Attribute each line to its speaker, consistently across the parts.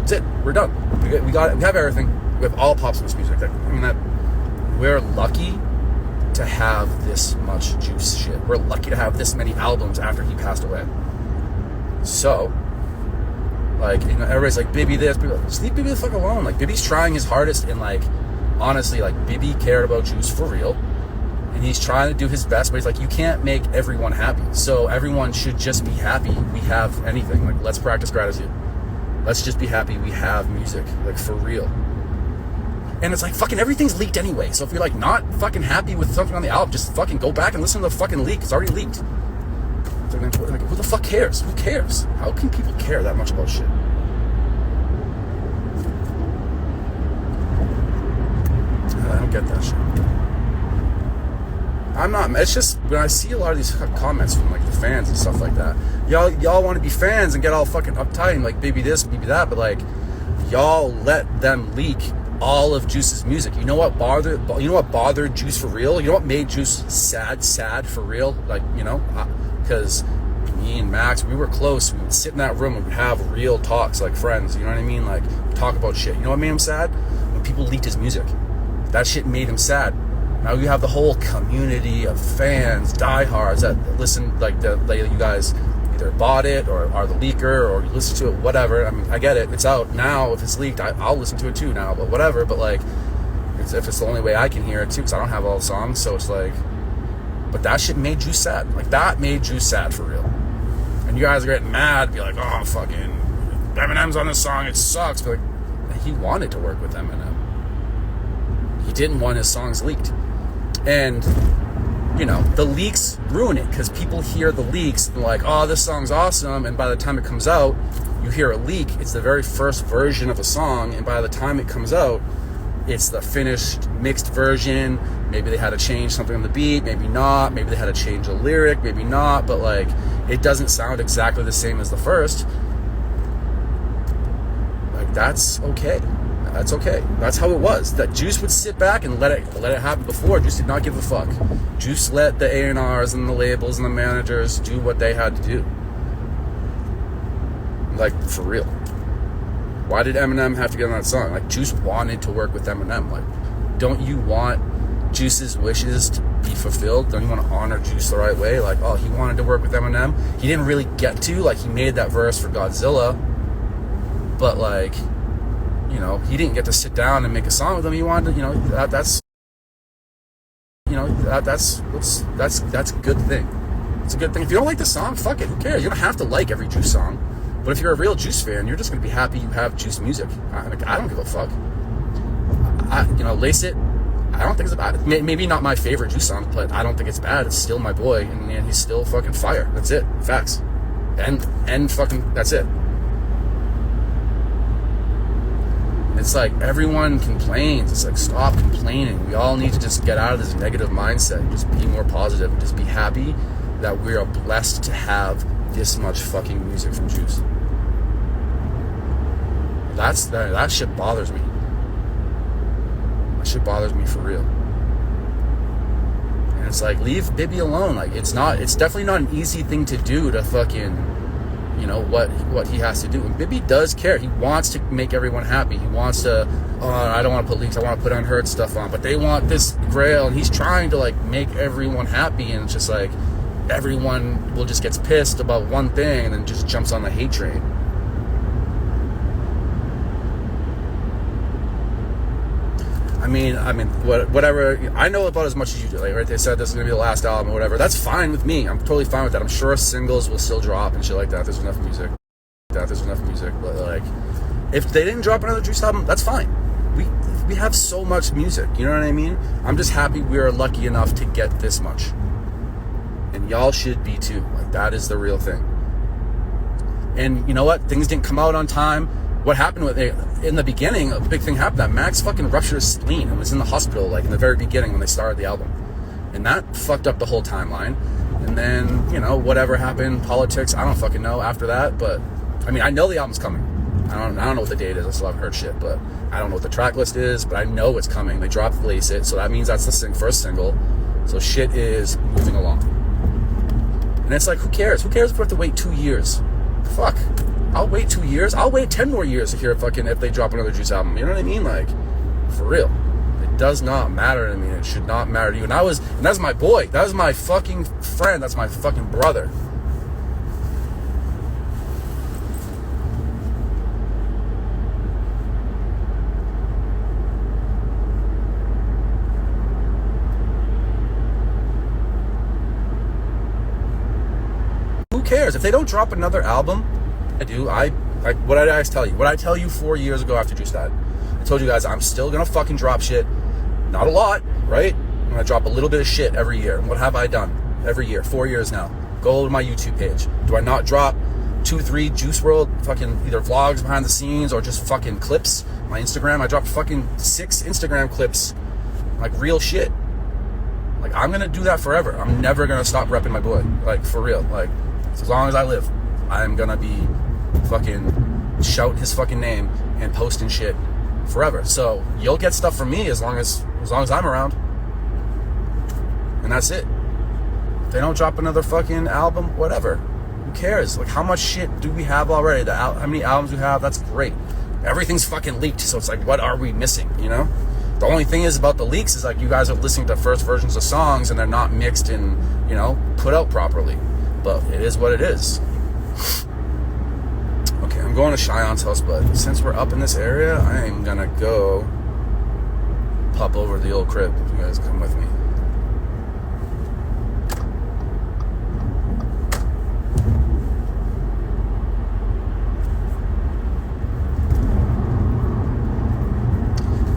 Speaker 1: That's it. We're done. We have everything. We have all Pop Smoke's music. That we're lucky to have this much Juice shit. We're lucky to have this many albums after he passed away. So, like, you know, everybody's like, Bibby this, Bibby that. Just leave Bibby the fuck alone. Like, Bibby's trying his hardest, and like, honestly, like, Bibby cared about Juice for real, and he's trying to do his best, but he's like, you can't make everyone happy. So everyone should just be happy we have anything. Like, let's practice gratitude. Let's just be happy we have music, like, for real. And it's like, fucking everything's leaked anyway. So if you're like not fucking happy with something on the album, just fucking go back and listen to the fucking leak. It's already leaked. So like, who the fuck cares? Who cares? How can people care that much about shit? I don't get that shit. I'm not, it's just when I see a lot of these comments from like the fans and stuff like that, y'all want to be fans and get all fucking uptight and like baby this, baby that, but like y'all let them leak all of Juice's music. You know what bothered Juice for real? You know what made Juice sad for real? Like, you know, because me and Max, we were close. We would sit in that room and we'd have real talks like friends. You know what I mean? Like, talk about shit. You know what made him sad? When people leaked his music. That shit made him sad. Now you have the whole community of fans, diehards that listen, like you guys either bought it or are the leaker or you listen to it, whatever. I mean, I get it. It's out now. If it's leaked, I'll listen to it too now, but whatever. But like, if it's the only way I can hear it too, because I don't have all the songs, so it's like, but that shit made Juice sad. Like, that made Juice sad for real. And you guys are getting mad, be like, oh, fucking Eminem's on this song, it sucks. But like, he wanted to work with Eminem. He didn't want his songs leaked. And, you know, the leaks ruin it because people hear the leaks and like, oh, this song's awesome. And by the time it comes out, you hear a leak. It's the very first version of a song. And by the time it comes out, it's the finished mixed version. Maybe they had to change something on the beat, maybe not. Maybe they had to change a lyric, maybe not. But like, it doesn't sound exactly the same as the first. Like, that's okay. That's okay. That's how it was. That Juice would sit back and let it happen before. Juice did not give a fuck. Juice let the A&Rs and the labels and the managers do what they had to do. Like, for real. Why did Eminem have to get on that song? Like, Juice wanted to work with Eminem. Like, don't you want Juice's wishes to be fulfilled? Don't you want to honor Juice the right way? Like, oh, he wanted to work with Eminem. He didn't really get to. Like, he made that verse for Godzilla. But, like, you know, he didn't get to sit down and make a song with him. He wanted to, you know, that's a good thing. It's a good thing. If you don't like the song, fuck it. Who cares? You don't have to like every Juice song. But if you're a real Juice fan, you're just going to be happy you have Juice music. I don't give a fuck. Lace It, I don't think it's bad. Maybe not my favorite Juice song, but I don't think it's bad. It's still my boy, and man, he's still fucking fire. That's it. Facts. And fucking, that's it. It's like everyone complains. It's like, stop complaining. We all need to just get out of this negative mindset and just be more positive and just be happy that we are blessed to have this much fucking music from Juice. That shit bothers me. That shit bothers me for real. And it's like, leave Bibby alone. Like, it's definitely not an easy thing to do to fucking, you know, what he has to do. And Bibby does care. He wants to make everyone happy. He wants to, I don't want to put leaks, I want to put unheard stuff on, but they want this grail, and he's trying to like make everyone happy, and it's just like everyone will just gets pissed about one thing and then just jumps on the hate train. I mean, whatever. I know about as much as you do. Like, right? They said this is gonna be the last album or whatever. That's fine with me. I'm totally fine with that. I'm sure singles will still drop and shit like that. There's enough music. But like, if they didn't drop another Juice album, that's fine. We have so much music. You know what I mean? I'm just happy we are lucky enough to get this much, and y'all should be too. Like, that is the real thing. And you know what? Things didn't come out on time. What happened with it in the beginning, a big thing happened, that Max fucking ruptured his spleen and was in the hospital like in the very beginning when they started the album, and that fucked up the whole timeline. And then, you know, whatever happened, politics, I don't fucking know after that. But I mean, I know the album's coming. I don't know what the date is. I still haven't heard shit, but I don't know what the track list is, but I know it's coming. They dropped Lace It, so that means that's the first single. So shit is moving along. And it's like, who cares? Who cares if we have to wait 2 years? Fuck. I'll wait 2 years. I'll wait 10 more years to hear fucking if they drop another Juice album. You know what I mean? Like, for real. It does not matter to me. It should not matter to you. And that's my boy. That was my fucking friend. That's my fucking brother. Who cares? If they don't drop another album, what did I tell you? What did I tell you 4 years ago after Juice died? I told you guys I'm still gonna fucking drop shit. Not a lot, right? I'm gonna drop a little bit of shit every year. And what have I done every year? 4 years now. Go to my YouTube page. Do I not drop 2, 3 Juice WRLD fucking either vlogs behind the scenes or just fucking clips? My Instagram, I dropped fucking 6 Instagram clips, like real shit. Like, I'm gonna do that forever. I'm never gonna stop repping my boy. Like, for real. Like, as long as I live, I'm gonna be fucking shouting his fucking name and posting shit forever. So you'll get stuff from me as long as I'm around, and that's it. If they don't drop another fucking album, whatever. Who cares? Like, how much shit do we have already? How many albums we have? That's great. Everything's fucking leaked, so it's like, what are we missing? You know. The only thing is about the leaks is like you guys are listening to first versions of songs and they're not mixed and, you know, put out properly. But it is what it is. Okay, I'm going to Cheyenne's house, but since we're up in this area, I am gonna go pop over to the old crib. If you guys come with me.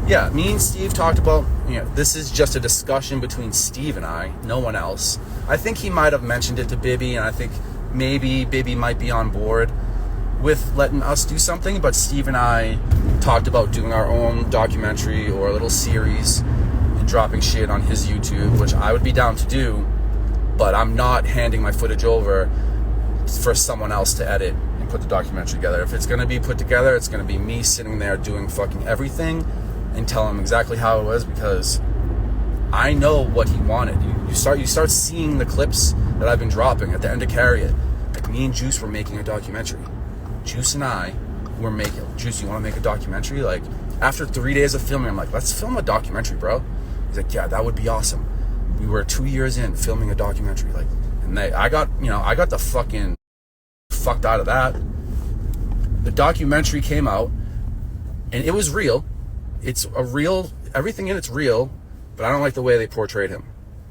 Speaker 1: Yeah, me and Steve talked about, you know, this is just a discussion between Steve and I, no one else. I think he might have mentioned it to Bibby, and I think maybe Bibby might be on board with letting us do something, but Steve and I talked about doing our own documentary or a little series and dropping shit on his YouTube, which I would be down to do, but I'm not handing my footage over for someone else to edit and put the documentary together. If it's going to be put together, it's going to be me sitting there doing fucking everything and tell him exactly how it was, because I know what he wanted. You start seeing the clips that I've been dropping at the end of Carry It. Like, me and Juice were making a documentary. Juice and I were making, Juice, you want to make a documentary? Like, after 3 days of filming, I'm like, let's film a documentary, bro. He's like, yeah, that would be awesome. We were 2 years in filming a documentary. Like, and I got the fucking fucked out of that. The documentary came out and it was real. It's a real, everything in it's real, but I don't like the way they portrayed him.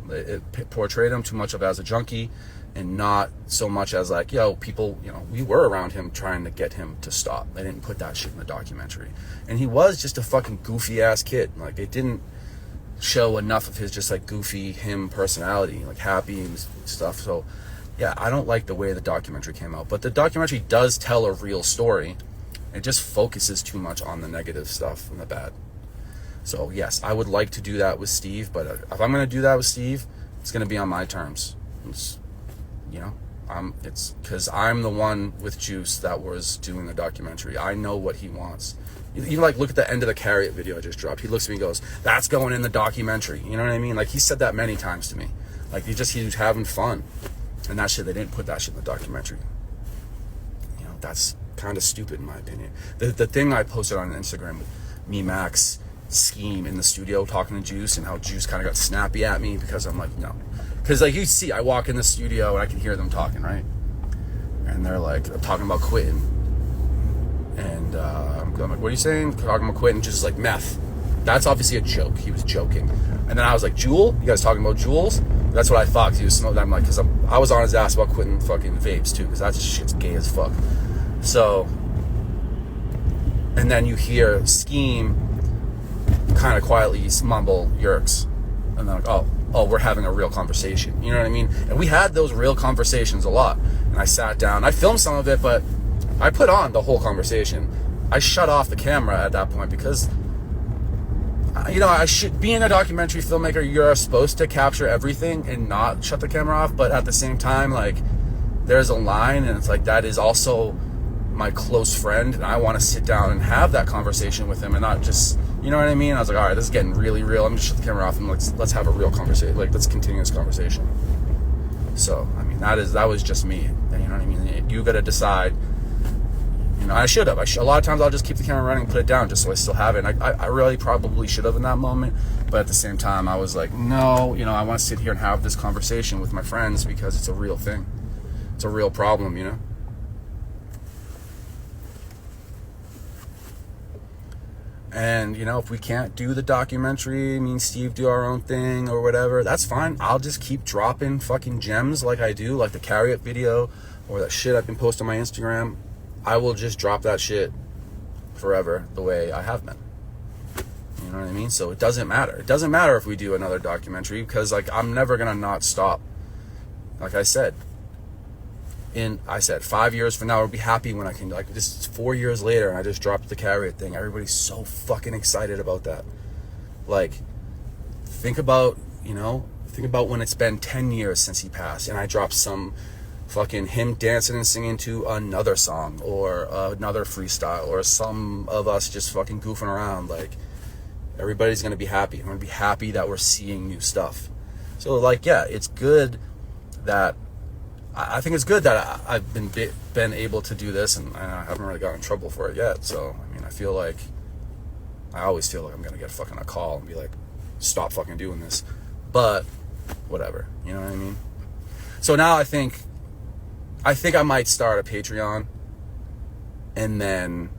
Speaker 1: It portrayed him too much of as a junkie and not so much as like, yo, people, you know, we were around him trying to get him to stop. They didn't put that shit in the documentary. And he was just a fucking goofy ass kid. Like, it didn't show enough of his just like goofy him personality, like happy and stuff. So yeah, I don't like the way the documentary came out, but the documentary does tell a real story. It just focuses too much on the negative stuff and the bad. So yes, I would like to do that with Steve, but if I'm going to do that with Steve, it's going to be on my terms. It's, you know, it's because I'm the one with Juice that was doing the documentary. I know what he wants. Even like, look at the end of the Carry It video I just dropped. He looks at me and goes, that's going in the documentary. You know what I mean? Like, he said that many times to me. Like, he was having fun. And that shit, they didn't put that shit in the documentary. You know, that's kind of stupid in my opinion. The thing I posted on Instagram with me, Max, Scheme in the studio talking to Juice, and how Juice kind of got snappy at me because I'm like, no. Because like, you see, I walk in the studio and I can hear them talking, right? And they're like, I'm talking about quitting. And I'm like, what are you saying? Talking about quitting, just like meth. That's obviously a joke. He was joking. And then I was like, Jewel? You guys talking about Jules? That's what I thought, 'cause he was smoking. I'm like, because I was on his ass about quitting fucking vapes too, because that shit's gay as fuck. So, and then you hear Scheme kind of quietly mumble Yerks, and then like, oh, we're having a real conversation. You know what I mean? And we had those real conversations a lot. And I sat down, I filmed some of it, but I put on the whole conversation. I shut off the camera at that point because, you know, I should, being a documentary filmmaker, you're supposed to capture everything and not shut the camera off. But at the same time, like, there's a line, and it's like, that is also my close friend, and I want to sit down and have that conversation with him and not just, you know what I mean? I was like, all right, this is getting really real. I'm gonna shut the camera off and let's have a real conversation. Like, let's continue this conversation. So, I mean, that was just me. You know what I mean? You got to decide know, I should have. A lot of times I'll just keep the camera running and put it down just so I still have it. And I really probably should have in that moment. But at the same time, I was like, no, you know, I want to sit here and have this conversation with my friends because it's a real thing. It's a real problem, you know? And, you know, if we can't do the documentary, me and Steve do our own thing or whatever, that's fine. I'll just keep dropping fucking gems like I do, like the Carry It video or that shit I've been posting on my Instagram. I will just drop that shit forever the way I have been. You know what I mean? So it doesn't matter. It doesn't matter if we do another documentary because, like, I'm never going to not stop. Like I said, 5 years from now, I'll be happy when I can, like, this is 4 years later and I just dropped the Carry It thing. Everybody's so fucking excited about that. Like, think about when it's been 10 years since he passed and I dropped some fucking him dancing and singing to another song or another freestyle or some of us just fucking goofing around. Like, everybody's gonna be happy. I'm gonna be happy that we're seeing new stuff. So, like, yeah, it's good that I think it's good that I've been able to do this, and I haven't really gotten in trouble for it yet. So, I mean, I always feel like I'm gonna get fucking a call and be like, stop fucking doing this. But whatever, you know what I mean? So now I think I might start a Patreon, and then,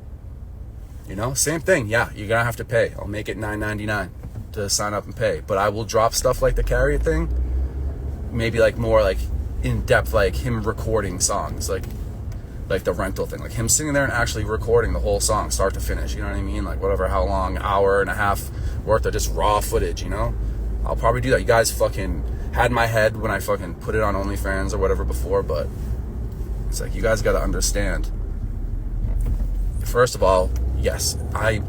Speaker 1: you know, same thing. Yeah, you're gonna have to pay. I'll make it $9.99 to sign up and pay. But I will drop stuff like the Carry It thing, maybe like more like in depth, like him recording songs, like the rental thing, like him sitting there and actually recording the whole song start to finish. You know what I mean? Like whatever, how long, hour and a half worth of just raw footage. You know, I'll probably do that. You guys fucking had my head when I fucking put it on OnlyFans or whatever before, but it's like, you guys got to understand. First of all, yes, I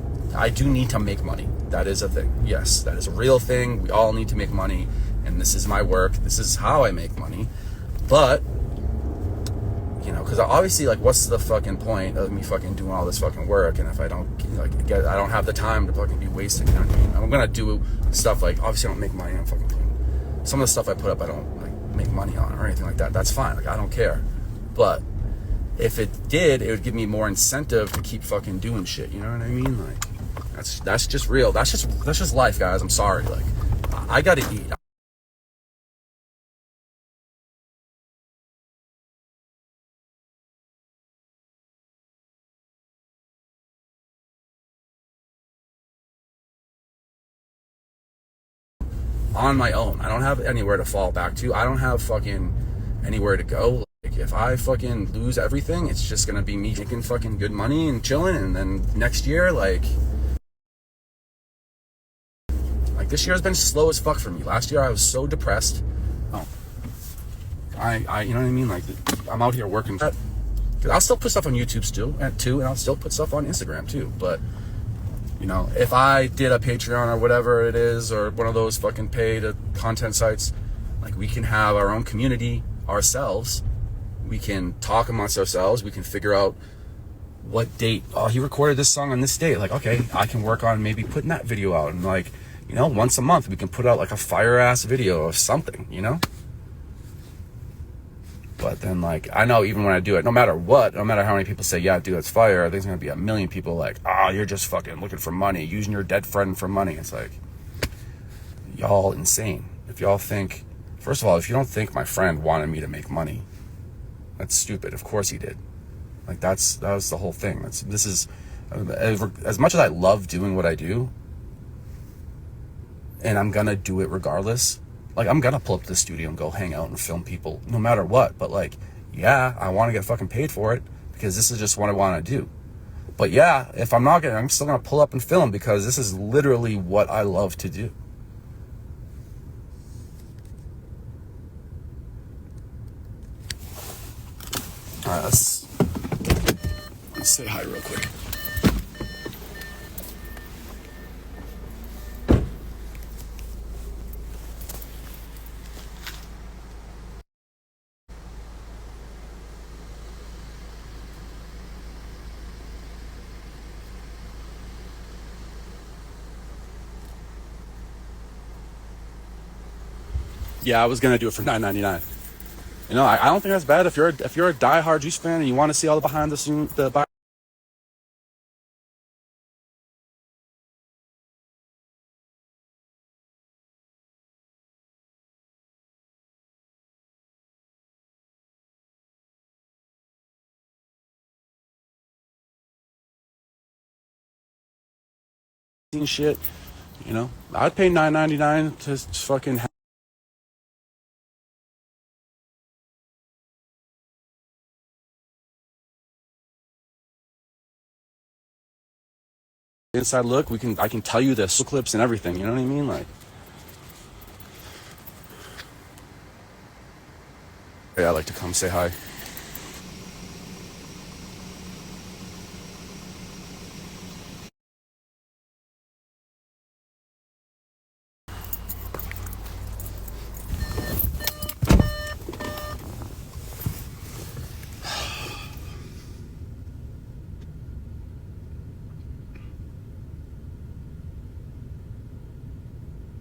Speaker 1: do need to make money. That is a thing. Yes, that is a real thing. We all need to make money, and this is my work. This is how I make money. But, you know, because obviously, like, what's the fucking point of me fucking doing all this fucking work, and if I don't, like, I don't have the time to fucking be wasting, you know what I mean? I'm gonna do stuff like, obviously I don't make money on fucking thing. Some of the stuff I put up, I don't, like, make money on or anything like that. That's fine. Like, I don't care. But if it did, it would give me more incentive to keep fucking doing shit. You know what I mean? Like, that's just real. That's just life, guys. I'm sorry. Like, I gotta eat. On my own. I don't have anywhere to fall back to. I don't have fucking anywhere to go. Like, if I fucking lose everything, it's just gonna be me making fucking good money and chilling, and then next year, like this year's been slow as fuck for me. Last year I was so depressed. Oh, I you know what I mean? Like, I'm out here working. Cause I'll still put stuff on YouTube still, and I'll still put stuff on Instagram too. But, you know, if I did a Patreon or whatever it is, or one of those fucking paid content sites, like, we can have our own community ourselves. We can talk amongst ourselves. We can figure out what date. Oh, he recorded this song on this date. Like, okay, I can work on maybe putting that video out. And, like, you know, once a month we can put out like a fire ass video of something, you know? But then, like, I know even when I do it, no matter what, no matter how many people say, yeah, dude, it's fire, there's gonna be a million people like, you're just fucking looking for money, using your dead friend for money. It's like, y'all insane. If y'all think, first of all, if you don't think my friend wanted me to make money, that's stupid. Of course he did. Like, that was the whole thing. This is, as much as I love doing what I do, and I'm gonna do it regardless. Like, I'm gonna pull up to the studio and go hang out and film people no matter what. But, like, yeah, I want to get fucking paid for it because this is just what I want to do. But yeah, if I'm not I'm still gonna pull up and film because this is literally what I love to do. All right, let's say hi real quick. Yeah, I was gonna do it for $9.99. You know, I don't think that's bad if you're a diehard Juice fan and you want to see all the behind the scenes, shit, you know, I'd pay $9.99 to fucking inside look. I can tell you the clips and everything, you know what I mean? Like, yeah, I'd like to come say hi.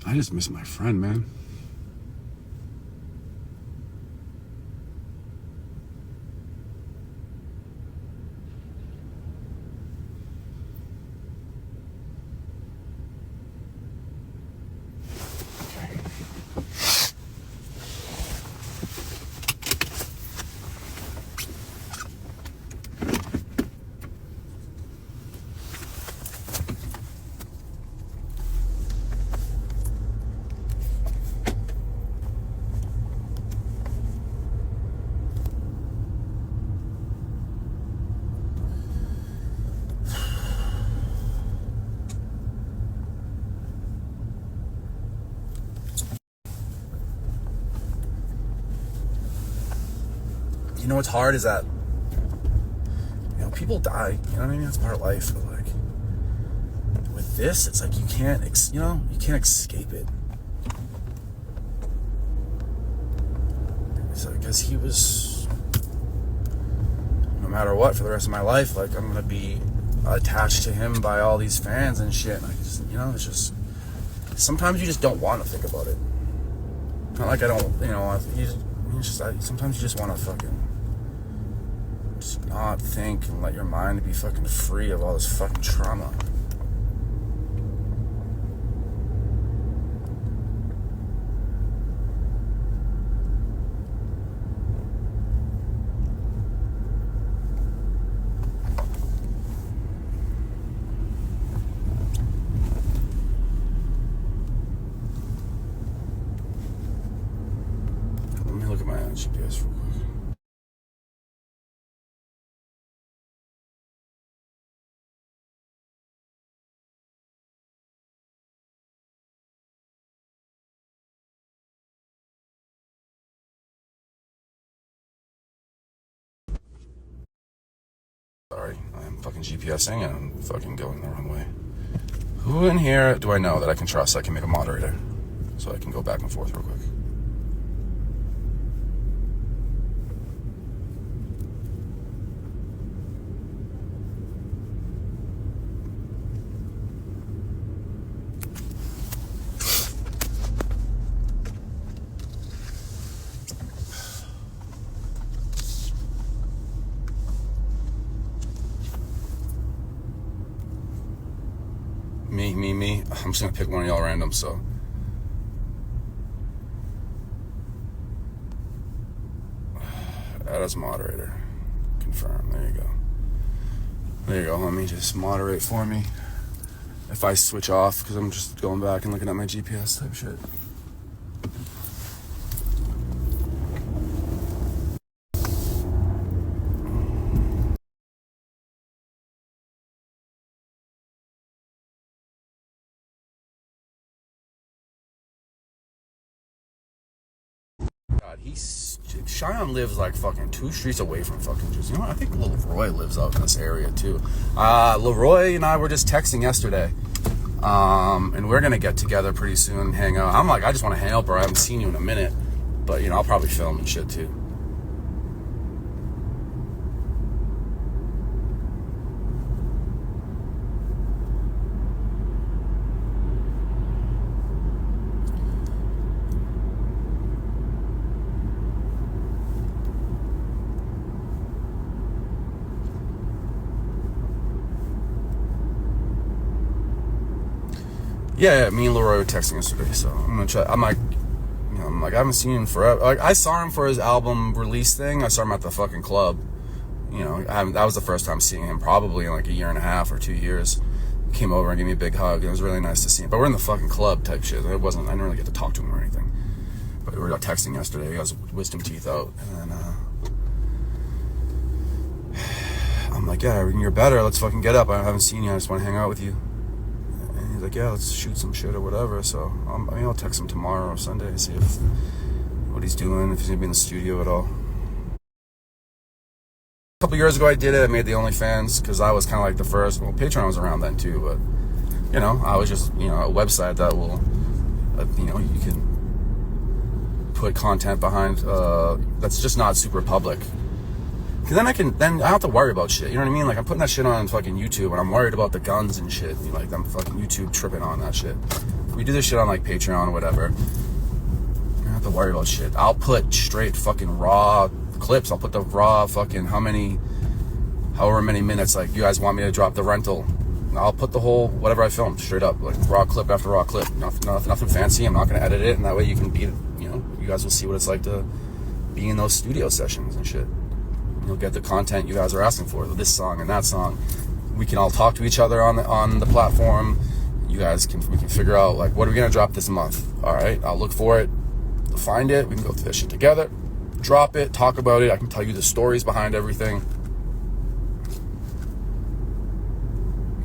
Speaker 1: I just miss my friend, man. You know what's hard is that, you know, people die, you know what I mean? That's part of life, but like, with this, it's like you can't escape it. It's like, because he was, no matter what, for the rest of my life, like, I'm gonna be attached to him by all these fans and shit, and I just, you know, it's just, sometimes you just don't want to think about it. Not like I don't, you know, sometimes you just want to fucking just not think and let your mind be fucking free of all this fucking trauma. Let me look at my GPS real quick. Sorry, I'm fucking GPSing and I'm fucking going the wrong way. Who in here do I know that I can trust? I can make a moderator so I can go back and forth real quick. Me. I'm just gonna pick one of y'all random, so. Add as moderator. Confirm. There you go. There you go. Let me just moderate for me. If I switch off, because I'm just going back and looking at my GPS type shit. God, Cheyenne lives like fucking 2 streets away from fucking Jersey. You know what? I think Leroy lives out in this area too. Leroy and I were just texting yesterday. And we're gonna get together pretty soon and hang out. I'm like, I just want to hang out, bro. I haven't seen you in a minute. But, you know, I'll probably film and shit too. Yeah, me and Leroy were texting yesterday, so I'm gonna try. I'm like, I haven't seen him forever. Like, I saw him for his album release thing. I saw him at the fucking club. You know, that was the first time seeing him probably in like a year and a half or 2 years. came over and gave me a big hug. It was really nice to see him. But we're in the fucking club type shit. I didn't really get to talk to him or anything. But we were texting yesterday. He got his wisdom teeth out. And then I'm like, yeah, you're better. Let's fucking get up. I haven't seen you. I just want to hang out with you. And he's like, yeah, let's shoot some shit or whatever. So I'll text him tomorrow or Sunday, see what he's doing, if he's going to be in the studio at all. A couple years ago I did it. I made the OnlyFans because I was kind of like the first. Well, Patreon was around then too, but I was just a website that will you can put content behind that's just not super public. Cause then I don't have to worry about shit. You know what I mean? Like I'm putting that shit on fucking YouTube, and I'm worried about the guns and shit. Like I'm fucking YouTube tripping on that shit. If we do this shit on like Patreon or whatever, I don't have to worry about shit. I'll put straight fucking raw clips. I'll put the raw fucking however many minutes, like you guys want me to drop the rental, I'll put the whole whatever I filmed straight up, like raw clip after raw clip. Nothing fancy. I'm not going to edit it, and that way you can you guys will see what it's like to be in those studio sessions and shit. You'll get the content you guys are asking for, this song and that song. We can all talk to each other on the platform. We can figure out like what are we going to drop this month. All right, I'll look for it, find it, we can go through this shit together, drop it, talk about it. I can tell you the stories behind everything.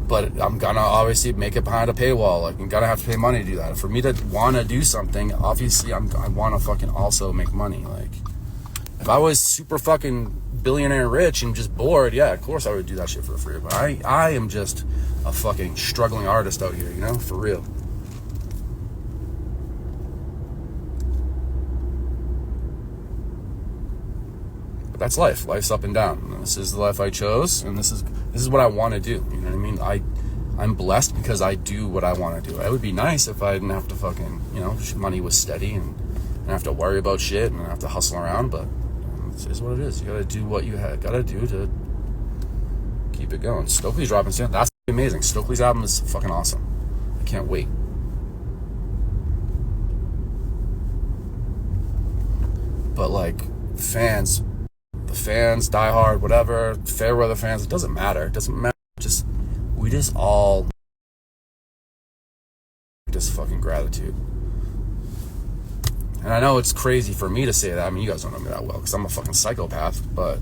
Speaker 1: But I'm gonna obviously make it behind a paywall. Like I'm gonna have to pay money to do that. For me to wanna do something, obviously I wanna fucking also make money. Like if I was super fucking billionaire rich and just bored, yeah, of course I would do that shit for free. But I am just a fucking struggling artist out here, for real. But that's life. Life's up and down. And this is the life I chose, and this is what I want to do. You know what I mean? I'm blessed because I do what I want to do. It would be nice if I didn't have to fucking, money was steady and I didn't have to worry about shit and I have to hustle around, but it is what it is. You gotta do what you gotta do to keep it going. Stokely's dropping soon. That's amazing. Stokely's album is fucking awesome. I can't wait. But like fans, die hard, whatever, fair weather fans, it doesn't matter. It doesn't matter. We just all fucking gratitude. And I know it's crazy for me to say that. I mean, you guys don't know me that well because I'm a fucking psychopath, but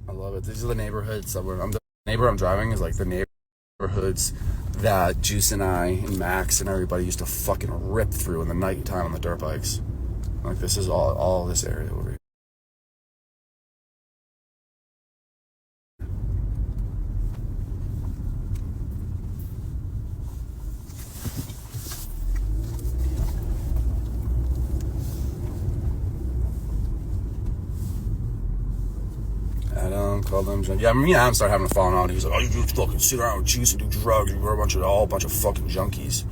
Speaker 1: I love it. These are the neighborhoods that the neighbor I'm driving is like the neighborhoods that Juice and I and Max and everybody used to fucking rip through in the nighttime on the dirt bikes. Like this is all this area over here. Called him. Yeah, me and Adam started having a falling out. He was like, "Oh, you just fucking sit around with Juice and do drugs. You're a bunch of fucking junkies."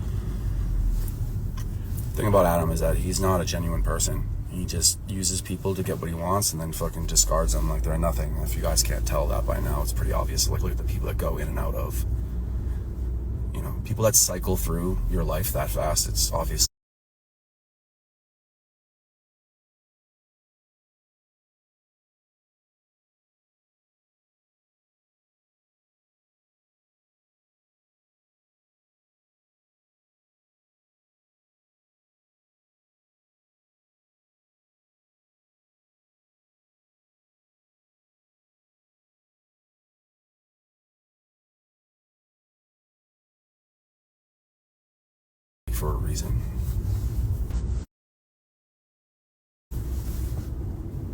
Speaker 1: The thing about Adam is that he's not a genuine person. He just uses people to get what he wants and then fucking discards them like they're nothing. If you guys can't tell that by now, it's pretty obvious. Like look at the people that go in and out of. People that cycle through your life that fast. It's obvious. For a reason.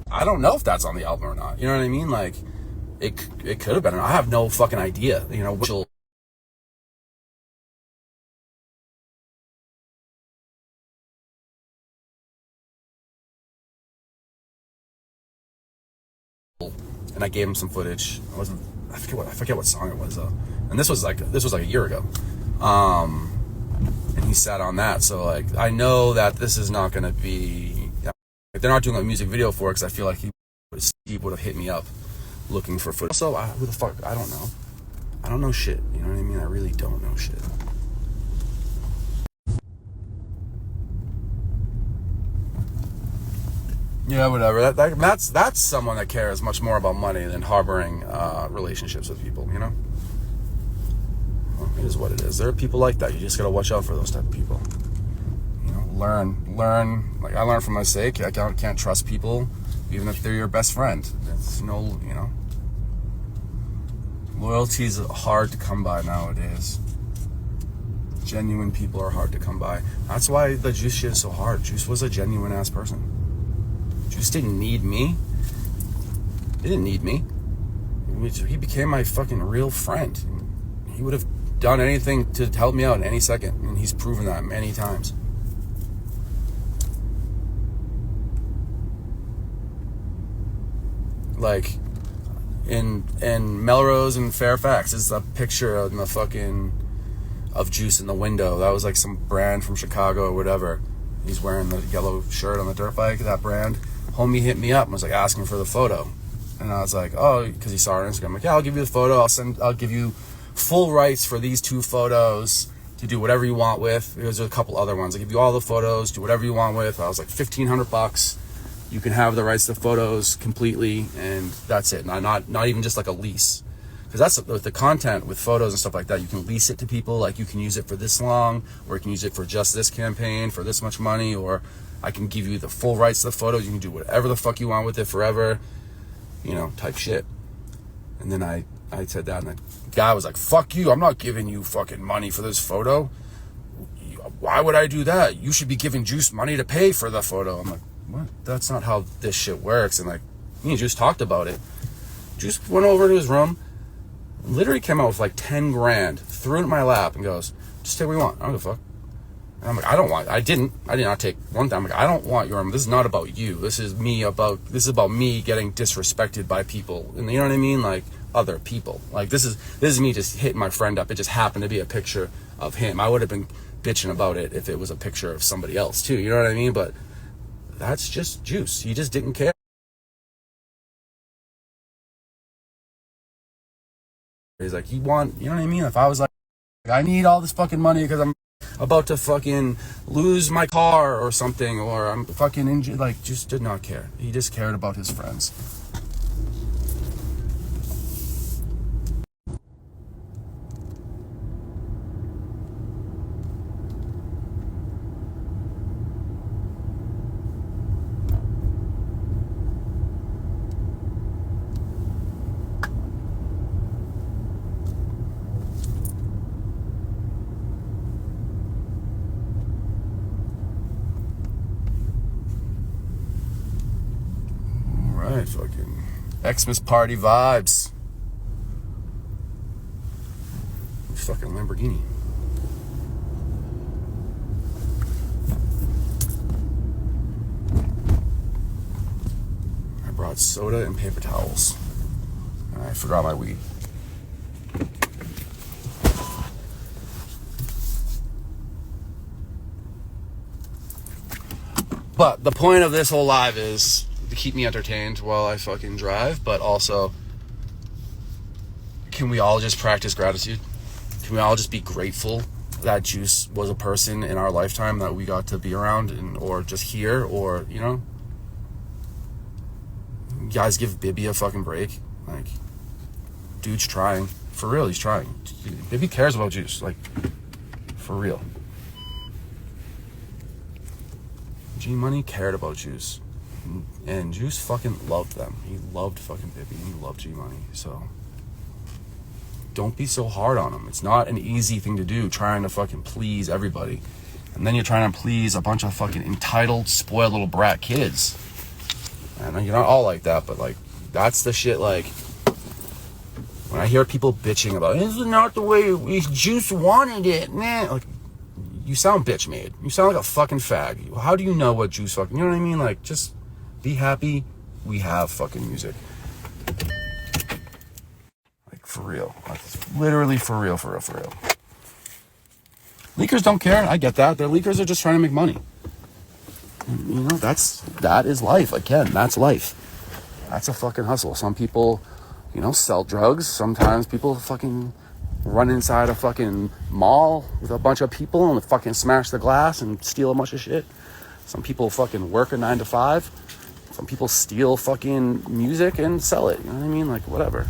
Speaker 1: I don't know if that's on the album or not. You know what I mean? Like, it could have been. I have no fucking idea. Which will. And I gave him some footage. I forget what song it was though. And this was like a year ago. and he sat on that. So like, I know that this is not going to be, they're not doing a music video for it, because I feel like he would have hit me up looking for footage. So who the fuck, I don't know. I don't know shit, you know what I mean? I really don't know shit. Yeah, whatever. That's someone that cares much more about money than harboring relationships with people, you know? Well, it is what it is. There are people like that. You just gotta watch out for those type of people. You know, learn. Like, I learned for my sake. I can't trust people, even if they're your best friend. It's you know. Loyalty is hard to come by nowadays. Genuine people are hard to come by. That's why the Juice shit is so hard. Juice was a genuine ass person. Juice didn't need me. He didn't need me. He became my fucking real friend. He would have done anything to help me out in any second, and he's proven that many times. Like, in Melrose and Fairfax is a picture of the fucking of Juice in the window. That was like some brand from Chicago or whatever. He's wearing the yellow shirt on the dirt bike, that brand. Homie hit me up and was like asking for the photo, and I was like, oh, because he saw it on Instagram. I'm like, yeah, I'll give you the photo. I'll give you full rights for these 2 photos to do whatever you want with. There's a couple other ones. I'll give you all the photos, do whatever you want with. I was like, $1,500. You can have the rights to photos completely, and that's it. Not even just like a lease, because that's with the content with photos and stuff like that. You can lease it to people. Like, you can use it for this long, or you can use it for just this campaign for this much money, or I can give you the full rights to the photos. You can do whatever the fuck you want with it forever, you know, type shit. And then I said that, and the guy was like, fuck you, I'm not giving you fucking money for this photo. Why would I do that? You should be giving Juice money to pay for the photo. I'm like, what? That's not how this shit works. And like, me and Juice talked about it. Juice went over to his room, literally came out with like 10 grand, threw it in my lap, and goes, just take what you want. I don't give a fuck. And I'm like, I did not take one thing. I'm like, I don't want your, this is not about you. This is about me getting disrespected by people. And you know what I mean? Like, other people. Like, this is me just hitting my friend up. It just happened to be a picture of him. I would have been bitching about it if it was a picture of somebody else too. You know what I mean? But that's just Juice. He just didn't care. He's like, you know what I mean? If I was like, I need all this fucking money because I'm about to fucking lose my car or something, or I'm fucking injured, like, just did not care. He just cared about his friends. Fucking Xmas party vibes. Fucking Lamborghini. I brought soda and paper towels. I forgot my weed. But the point of this whole live is to keep me entertained while I fucking drive, but also, can we all just practice gratitude? Can we all just be grateful that Juice was a person in our lifetime that we got to be around, or just hear, or, you know? Guys, give Bibby a fucking break. Like, dude's trying. For real, he's trying. Bibby cares about Juice. Like, for real. G Money cared about Juice. And Juice fucking loved them. He loved fucking Bibby. He loved G Money. So don't be so hard on him. It's not an easy thing to do, trying to fucking please everybody. And then you're trying to please a bunch of fucking entitled, spoiled little brat kids. And you're not all like that, but like, that's the shit. Like, when I hear people bitching about, this is not the way Juice wanted it, man. Like, you sound bitch made. You sound like a fucking fag. How do you know what Juice fucking, you know what I mean? Like, just be happy we have fucking music. Like, for real. Like, literally for real, for real, for real. Leakers don't care. I get that. Their leakers are just trying to make money. You know, that is life. Again, that's life. That's a fucking hustle. Some people, you know, sell drugs. Sometimes people fucking run inside a fucking mall with a bunch of people and fucking smash the glass and steal a bunch of shit. Some people fucking work a 9 to 5. Some people steal fucking music and sell it. You know what I mean? Like, whatever.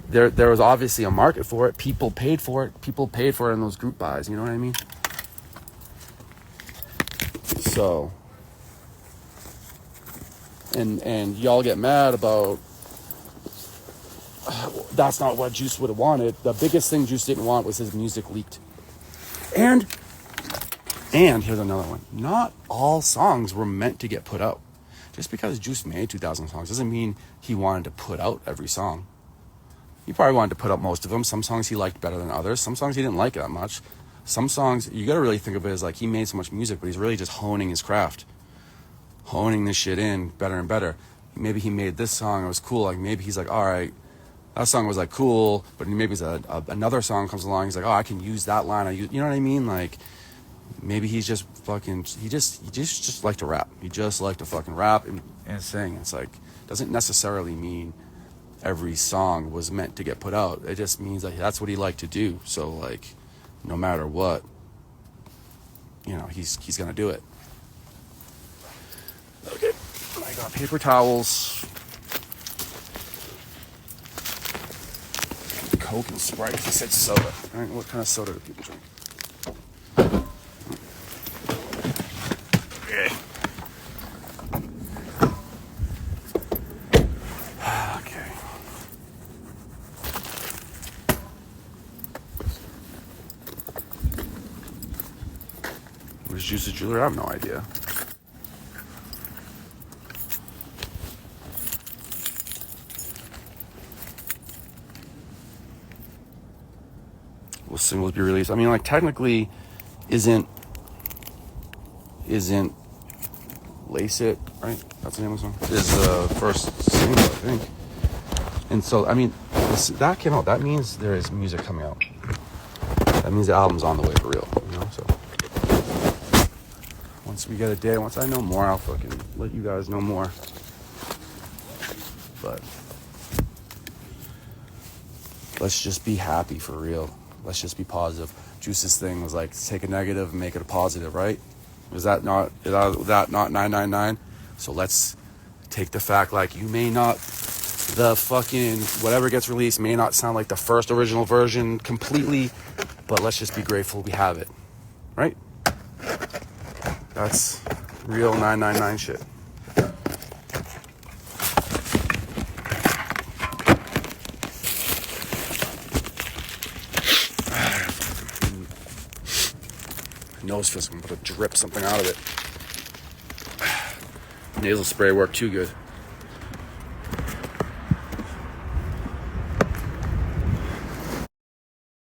Speaker 1: There was obviously a market for it. People paid for it. People paid for it in those group buys. You know what I mean? So, and y'all get mad about that's not what Juice would have wanted. The biggest thing Juice didn't want was his music leaked. And here's another one. Not all songs were meant to get put out. Just because Juice made 2,000 songs doesn't mean he wanted to put out every song. He probably wanted to put out most of them. Some songs he liked better than others. Some songs he didn't like that much. Some songs, you gotta really think of it as like he made so much music, but he's really just honing his craft. Honing this shit in better and better. Maybe he made this song, it was cool. Like maybe he's like, all right, that song was like cool, but maybe it's another song comes along. He's like, oh, I can use that line. You know what I mean? Like maybe he's just fucking, he just like to rap. He just like to fucking rap and sing. It's like, doesn't necessarily mean every song was meant to get put out. It just means like that's what he liked to do. So like, no matter what, you know, he's gonna do it. Okay, I got paper towels, Coke and Sprite. He said soda. All right, what kind of soda do people drink? Okay. Okay. What is Juice's jewelry? I have no idea. Will singles be released? I mean, like technically, isn't Lace It, right? That's the name of the song. Is the first single, I think. And so, I mean, that came out. That means there is music coming out. That means the album's on the way for real. You know, so once we get a day, once I know more, I'll fucking let you guys know more. But let's just be happy for real. Let's just be positive. Juice's thing was like take a negative and make it a positive, right? Is that not 999? So let's take the fact like you may not, the fucking whatever gets released may not sound like the first original version completely, but let's just be grateful we have it, right? That's real 999 shit. Nose feels like I'm gonna drip something out of it. Nasal spray worked too good.